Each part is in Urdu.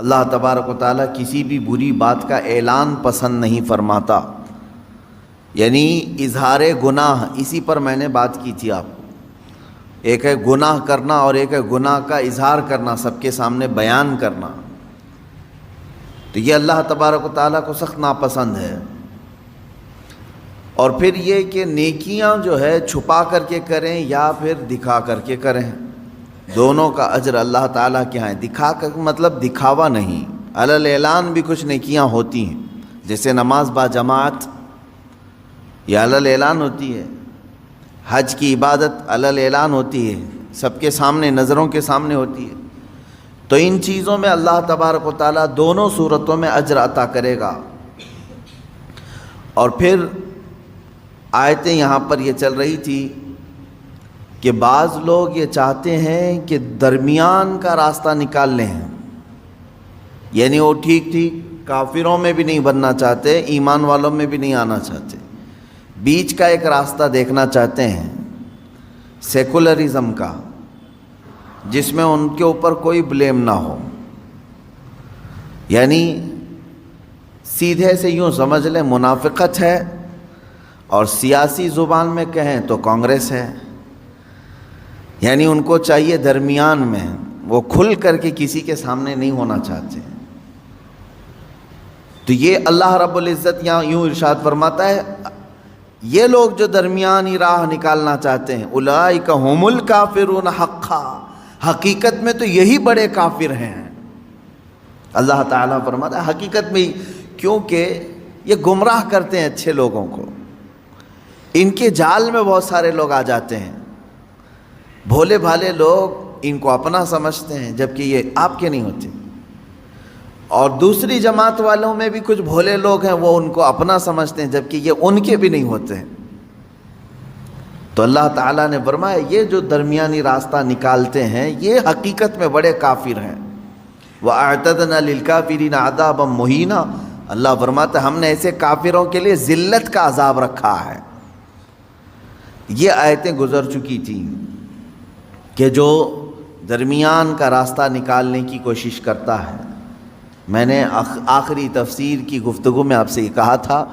اللہ تبارک و تعالیٰ کسی بھی بری بات کا اعلان پسند نہیں فرماتا، یعنی اظہار گناہ، اسی پر میں نے بات کی تھی آپ کو۔ ایک ہے گناہ کرنا اور ایک ہے گناہ کا اظہار کرنا، سب کے سامنے بیان کرنا، تو یہ اللہ تبارک و تعالیٰ کو سخت ناپسند ہے۔ اور پھر یہ کہ نیکیاں جو ہے چھپا کر کے کریں یا پھر دکھا کر کے کریں، دونوں کا اجر اللہ تعالیٰ کے ہاں ہے۔ دکھا کر مطلب دکھاوا نہیں، علی الاعلان بھی کچھ نیکیاں ہوتی ہیں، جیسے نماز با جماعت یہ علی الاعلان ہوتی ہے، حج کی عبادت علی الاعلان ہوتی ہے، سب کے سامنے، نظروں کے سامنے ہوتی ہے۔ تو ان چیزوں میں اللہ تبارک و تعالیٰ دونوں صورتوں میں اجر عطا کرے گا۔ اور پھر آیتیں یہاں پر یہ چل رہی تھی کہ بعض لوگ یہ چاہتے ہیں کہ درمیان کا راستہ نکال لیں، یعنی وہ ٹھیک کافروں میں بھی نہیں بننا چاہتے، ایمان والوں میں بھی نہیں آنا چاہتے، بیچ کا ایک راستہ دیکھنا چاہتے ہیں، سیکولرزم کا، جس میں ان کے اوپر کوئی بلیم نہ ہو۔ یعنی سیدھے سے یوں سمجھ لیں منافقت ہے، اور سیاسی زبان میں کہیں تو کانگریس ہے، یعنی ان کو چاہیے درمیان میں، وہ کھل کر کے کسی کے سامنے نہیں ہونا چاہتے۔ تو یہ اللہ رب العزت یہاں یوں ارشاد فرماتا ہے، یہ لوگ جو درمیانی راہ نکالنا چاہتے ہیں، اولئک ھم الکافرون حقا، حقیقت میں تو یہی بڑے کافر ہیں۔ اللہ تعالیٰ فرماتا ہے حقیقت میں، کیونکہ یہ گمراہ کرتے ہیں اچھے لوگوں کو، ان کے جال میں بہت سارے لوگ آ جاتے ہیں، بھولے بھالے لوگ ان کو اپنا سمجھتے ہیں جبکہ یہ آپ کے نہیں ہوتے، اور دوسری جماعت والوں میں بھی کچھ بھولے لوگ ہیں، وہ ان کو اپنا سمجھتے ہیں جبکہ یہ ان کے بھی نہیں ہوتے ہیں۔ تو اللہ تعالیٰ نے فرمایا یہ جو درمیانی راستہ نکالتے ہیں یہ حقیقت میں بڑے کافر ہیں۔ وَأَعْتَدْنَا لِلْكَافِرِينَ عَذَابًا مُهِينًا، اللہ فرماتا ہے ہم نے ایسے کافروں کے لیے ذلت کا عذاب رکھا ہے۔ یہ آیتیں گزر چکی تھیں کہ جو درمیان کا راستہ نکالنے کی کوشش کرتا ہے، میں نے آخری تفسیر کی گفتگو میں آپ سے یہ کہا تھا،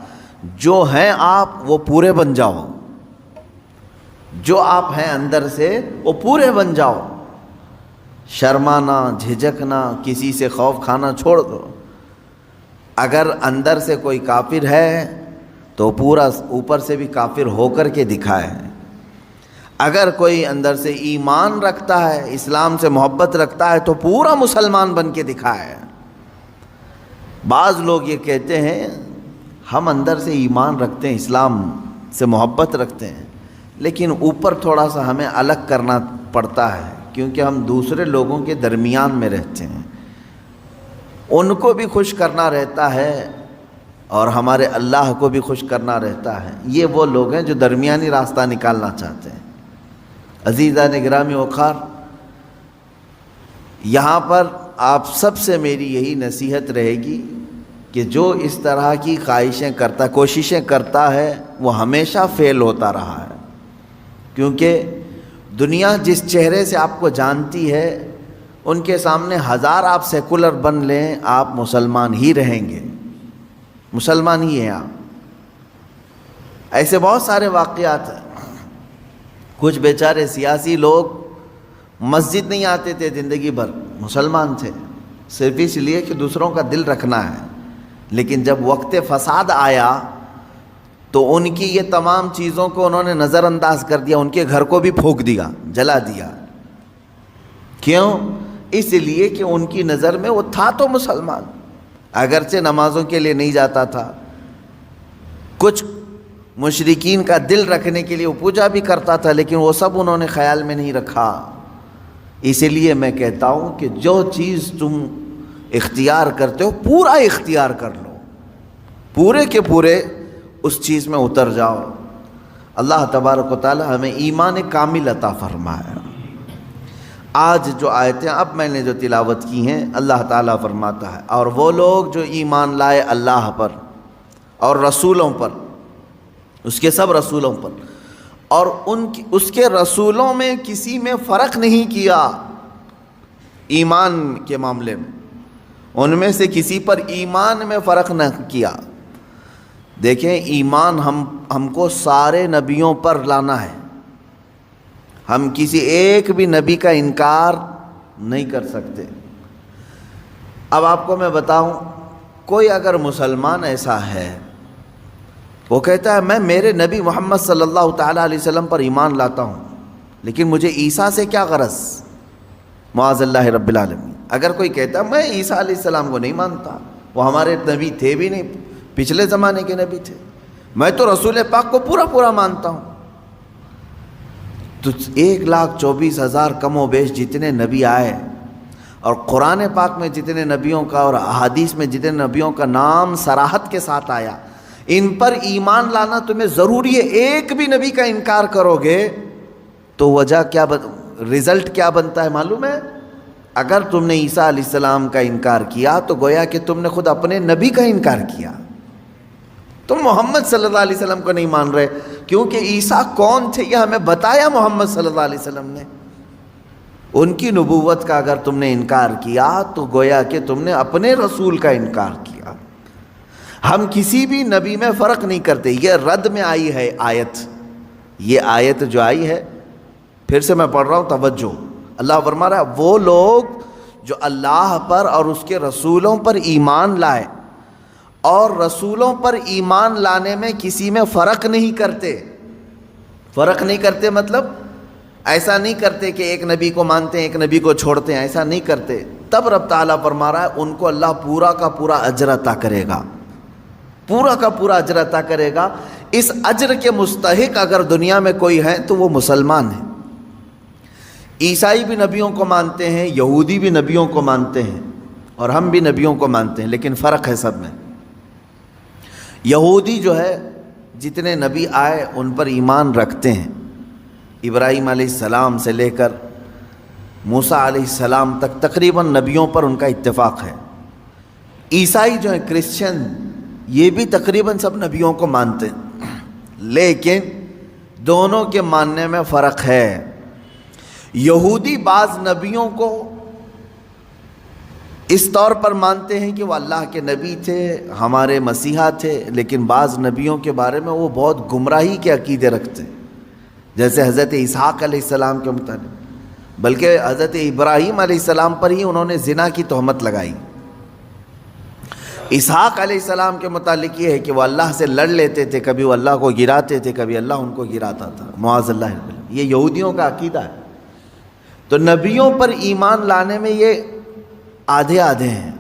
جو ہیں آپ وہ پورے بن جاؤ، جو آپ ہیں اندر سے وہ پورے بن جاؤ، شرمانا، جھجکنا، کسی سے خوف کھانا چھوڑ دو۔ اگر اندر سے کوئی کافر ہے تو پورا اوپر سے بھی کافر ہو کر کے دکھائے، اگر کوئی اندر سے ایمان رکھتا ہے، اسلام سے محبت رکھتا ہے تو پورا مسلمان بن کے دکھائے۔ بعض لوگ یہ کہتے ہیں ہم اندر سے ایمان رکھتے ہیں، اسلام سے محبت رکھتے ہیں، لیکن اوپر تھوڑا سا ہمیں الگ کرنا پڑتا ہے کیونکہ ہم دوسرے لوگوں کے درمیان میں رہتے ہیں، ان کو بھی خوش کرنا رہتا ہے اور ہمارے اللہ کو بھی خوش کرنا رہتا ہے۔ یہ وہ لوگ ہیں جو درمیانی راستہ نکالنا چاہتے ہیں۔ عزیزان گرامی وقار، یہاں پر آپ سب سے میری یہی نصیحت رہے گی کہ جو اس طرح کی خواہشیں کرتا، کوششیں کرتا ہے، وہ ہمیشہ فیل ہوتا رہا ہے، کیونکہ دنیا جس چہرے سے آپ کو جانتی ہے ان کے سامنے ہزار آپ سیکولر بن لیں، آپ مسلمان ہی رہیں گے، مسلمان ہی ہیں آپ۔ ایسے بہت سارے واقعات ہیں، کچھ بیچارے سیاسی لوگ مسجد نہیں آتے تھے زندگی بھر، مسلمان تھے، صرف اس لیے کہ دوسروں کا دل رکھنا ہے، لیکن جب وقت فساد آیا تو ان کی یہ تمام چیزوں کو انہوں نے نظر انداز کر دیا، ان کے گھر کو بھی پھونک دیا، جلا دیا۔ کیوں؟ اس لیے کہ ان کی نظر میں وہ تھا تو مسلمان، اگرچہ نمازوں کے لیے نہیں جاتا تھا، کچھ مشرکین کا دل رکھنے کے لیے وہ پوجا بھی کرتا تھا، لیکن وہ سب انہوں نے خیال میں نہیں رکھا۔ اسی لیے میں کہتا ہوں کہ جو چیز تم اختیار کرتے ہو پورا اختیار کر لو، پورے کے پورے اس چیز میں اتر جاؤ۔ اللہ تبارک و تعالی ہمیں ایمان کامل عطا فرمائے۔ آج جو آیتیں اب میں نے جو تلاوت کی ہیں، اللہ تعالیٰ فرماتا ہے اور وہ لوگ جو ایمان لائے اللہ پر اور رسولوں پر، اس کے سب رسولوں پر، اور اس کے رسولوں میں کسی میں فرق نہیں کیا ایمان کے معاملے میں، ان میں سے کسی پر ایمان میں فرق نہ کیا۔ دیکھیں ایمان ہم کو سارے نبیوں پر لانا ہے، ہم کسی ایک بھی نبی کا انکار نہیں کر سکتے۔ اب آپ کو میں بتاؤں، کوئی اگر مسلمان ایسا ہے وہ کہتا ہے میں میرے نبی محمد صلی اللہ تعالیٰ علیہ وسلم پر ایمان لاتا ہوں، لیکن مجھے عیسیٰ سے کیا غرض، معاذ اللہ رب العالمین۔ اگر کوئی کہتا ہے میں عیسیٰ علیہ السلام کو نہیں مانتا، وہ ہمارے نبی تھے بھی نہیں، پچھلے زمانے کے نبی تھے، میں تو رسول پاک کو پورا مانتا ہوں، تو 1,24,000 کم و بیش جتنے نبی آئے اور قرآن پاک میں جتنے نبیوں کا اور احادیث میں جتنے نبیوں کا نام صراحت کے ساتھ آیا، ان پر ایمان لانا تمہیں ضروری ہے۔ ایک بھی نبی کا انکار کرو گے تو وجہ کیا رزلٹ کیا بنتا ہے معلوم ہے؟ اگر تم نے عیسیٰ علیہ السلام کا انکار کیا تو گویا کہ تم نے خود اپنے نبی کا انکار کیا، تم محمد صلی اللہ علیہ وسلم کو نہیں مان رہے، کیونکہ عیسیٰ کون تھے یہ ہمیں بتایا محمد صلی اللہ علیہ وسلم نے۔ ان کی نبوت کا اگر تم نے انکار کیا تو گویا کہ تم نے اپنے رسول کا انکار کیا۔ ہم کسی بھی نبی میں فرق نہیں کرتے، یہ رد میں آئی ہے آیت، یہ آیت جو آئی ہے، پھر سے میں پڑھ رہا ہوں، توجہ، اللہ فرما رہا ہے وہ لوگ جو اللہ پر اور اس کے رسولوں پر ایمان لائے اور رسولوں پر ایمان لانے میں کسی میں فرق نہیں کرتے۔ فرق نہیں کرتے مطلب ایسا نہیں کرتے کہ ایک نبی کو مانتے ہیں ایک نبی کو چھوڑتے ہیں، ایسا نہیں کرتے، تب رب تعالیٰ فرما رہا ہے ان کو اللہ پورا کا پورا اجر عطا کرے گا، پورا کا پورا اجر عطا کرے گا۔ اس اجر کے مستحق اگر دنیا میں کوئی ہے تو وہ مسلمان ہیں۔ عیسائی بھی نبیوں کو مانتے ہیں، یہودی بھی نبیوں کو مانتے ہیں، اور ہم بھی نبیوں کو مانتے ہیں، لیکن فرق ہے سب میں۔ یہودی جو ہے جتنے نبی آئے ان پر ایمان رکھتے ہیں، ابراہیم علیہ السلام سے لے کر موسیٰ علیہ السلام تک تقریباً نبیوں پر ان کا اتفاق ہے۔ عیسائی جو ہیں کرسچن، یہ بھی تقریباً سب نبیوں کو مانتے ہیں، لیکن دونوں کے ماننے میں فرق ہے۔ یہودی بعض نبیوں کو اس طور پر مانتے ہیں کہ وہ اللہ کے نبی تھے، ہمارے مسیحا تھے، لیکن بعض نبیوں کے بارے میں وہ بہت گمراہی کے عقیدے رکھتے ہیں، جیسے حضرت اسحاق علیہ السلام کے متعلق، بلکہ حضرت ابراہیم علیہ السلام پر ہی انہوں نے زنا کی تہمت لگائی۔ اسحاق علیہ السلام کے متعلق یہ ہے کہ وہ اللہ سے لڑ لیتے تھے، کبھی وہ اللہ کو گراتے تھے، کبھی اللہ ان کو گراتا تھا، معاذ اللہ۔ یہ یہودیوں کا عقیدہ ہے۔ تو نبیوں پر ایمان لانے میں یہ آدھے آدھے ہیں۔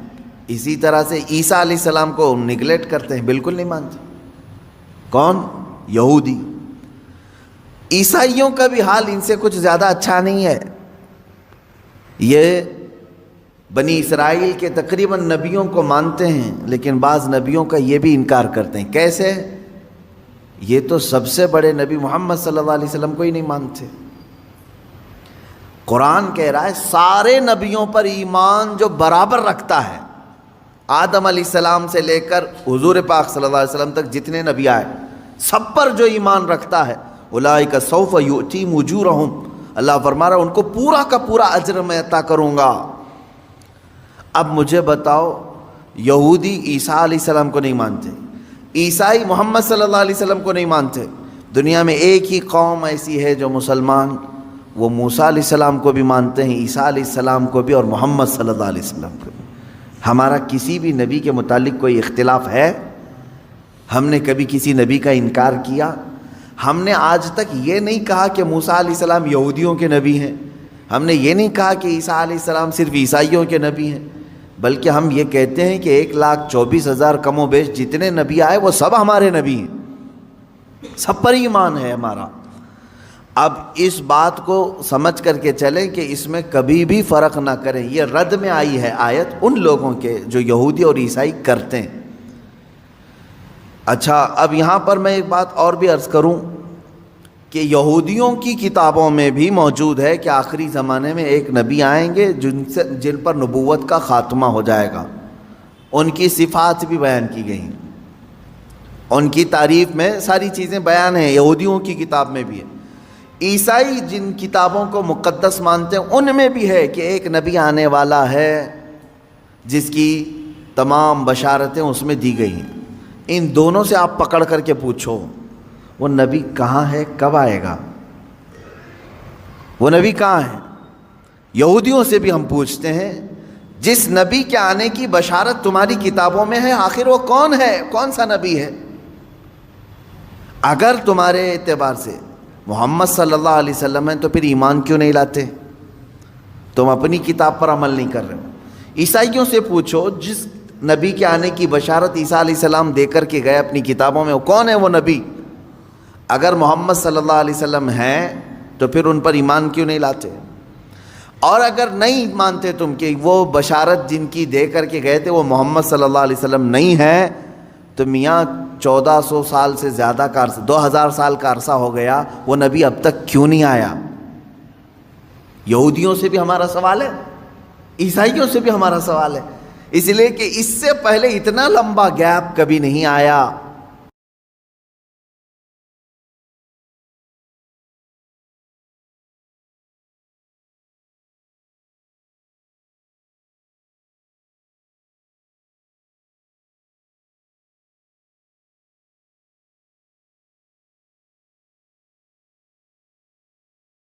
اسی طرح سے عیسیٰ علیہ السلام کو نگلیکٹ کرتے ہیں، بالکل نہیں مانتے۔ کون؟ یہودی۔ عیسائیوں کا بھی حال ان سے کچھ زیادہ اچھا نہیں ہے۔ یہ بنی اسرائیل کے تقریباً نبیوں کو مانتے ہیں، لیکن بعض نبیوں کا یہ بھی انکار کرتے ہیں۔ کیسے؟ یہ تو سب سے بڑے نبی محمد صلی اللہ علیہ وسلم کو ہی نہیں مانتے۔ قرآن کہہ رہا ہے سارے نبیوں پر ایمان جو برابر رکھتا ہے، آدم علیہ السلام سے لے کر حضور پاک صلی اللہ علیہ وسلم تک جتنے نبی آئے، سب پر جو ایمان رکھتا ہے، اولئک سوف یؤتیہم اجورہم، اللہ فرما رہا ہے ان کو پورا کا پورا اجر میں عطا کروں گا۔ اب مجھے بتاؤ، یہودی عیسیٰ علیہ السلام کو نہیں مانتے، عیسائی محمد صلی اللہ علیہ وسلم کو نہیں مانتے، دنیا میں ایک ہی قوم ایسی ہے جو مسلمان، وہ موسیٰ علیہ السلام کو بھی مانتے ہیں، عیسیٰ علیہ السلام کو بھی، اور محمد صلی اللہ علیہ وسلم کو بھی۔ ہمارا کسی بھی نبی کے متعلق کوئی اختلاف ہے؟ ہم نے کبھی کسی نبی کا انکار کیا؟ ہم نے آج تک یہ نہیں کہا کہ موسیٰ علیہ السلام یہودیوں کے نبی ہیں، ہم نے یہ نہیں کہا کہ عیسیٰ علیہ السلام صرف عیسائیوں کے نبی ہیں، بلکہ ہم یہ کہتے ہیں کہ 1,24,000 کم و بیش جتنے نبی آئے وہ سب ہمارے نبی ہیں، سب پر ایمان ہے ہمارا۔ اب اس بات کو سمجھ کر کے چلیں کہ اس میں کبھی بھی فرق نہ کریں۔ یہ رد میں آئی ہے آیت ان لوگوں کے جو یہودی اور عیسائی کرتے ہیں۔ اچھا، اب یہاں پر میں ایک بات اور بھی عرض کروں کہ یہودیوں کی کتابوں میں بھی موجود ہے کہ آخری زمانے میں ایک نبی آئیں گے جن پر نبوت کا خاتمہ ہو جائے گا، ان کی صفات بھی بیان کی گئی ہیں، ان کی تعریف میں ساری چیزیں بیان ہیں، یہودیوں کی کتاب میں بھی ہے۔ عیسائی جن کتابوں کو مقدس مانتے ہیں ان میں بھی ہے کہ ایک نبی آنے والا ہے جس کی تمام بشارتیں اس میں دی گئی ہیں، ان دونوں سے آپ پکڑ کر کے پوچھو وہ نبی کہاں ہے، کب آئے گا، وہ نبی کہاں ہے؟ یہودیوں سے بھی ہم پوچھتے ہیں جس نبی کے آنے کی بشارت تمہاری کتابوں میں ہے، آخر وہ کون ہے، کون سا نبی ہے؟ اگر تمہارے اعتبار سے محمد صلی اللہ علیہ وسلم ہے تو پھر ایمان کیوں نہیں لاتے؟ تم اپنی کتاب پر عمل نہیں کر رہے ہو۔ عیسائیوں سے پوچھو جس نبی کے آنے کی بشارت عیسیٰ علیہ السلام دے کر کے گئے اپنی کتابوں میں، وہ کون ہے وہ نبی؟ اگر محمد صلی اللہ علیہ وسلم ہیں تو پھر ان پر ایمان کیوں نہیں لاتے؟ اور اگر نہیں مانتے تم کہ وہ بشارت جن کی دے کر کے گئے تھے وہ محمد صلی اللہ علیہ وسلم نہیں ہے، تو میاں 1400 سال سے زیادہ کا عرصہ، 2000 سال کا عرصہ ہو گیا، وہ نبی اب تک کیوں نہیں آیا؟ یہودیوں سے بھی ہمارا سوال ہے، عیسائیوں سے بھی ہمارا سوال ہے، اس لیے کہ اس سے پہلے اتنا لمبا گیپ کبھی نہیں آیا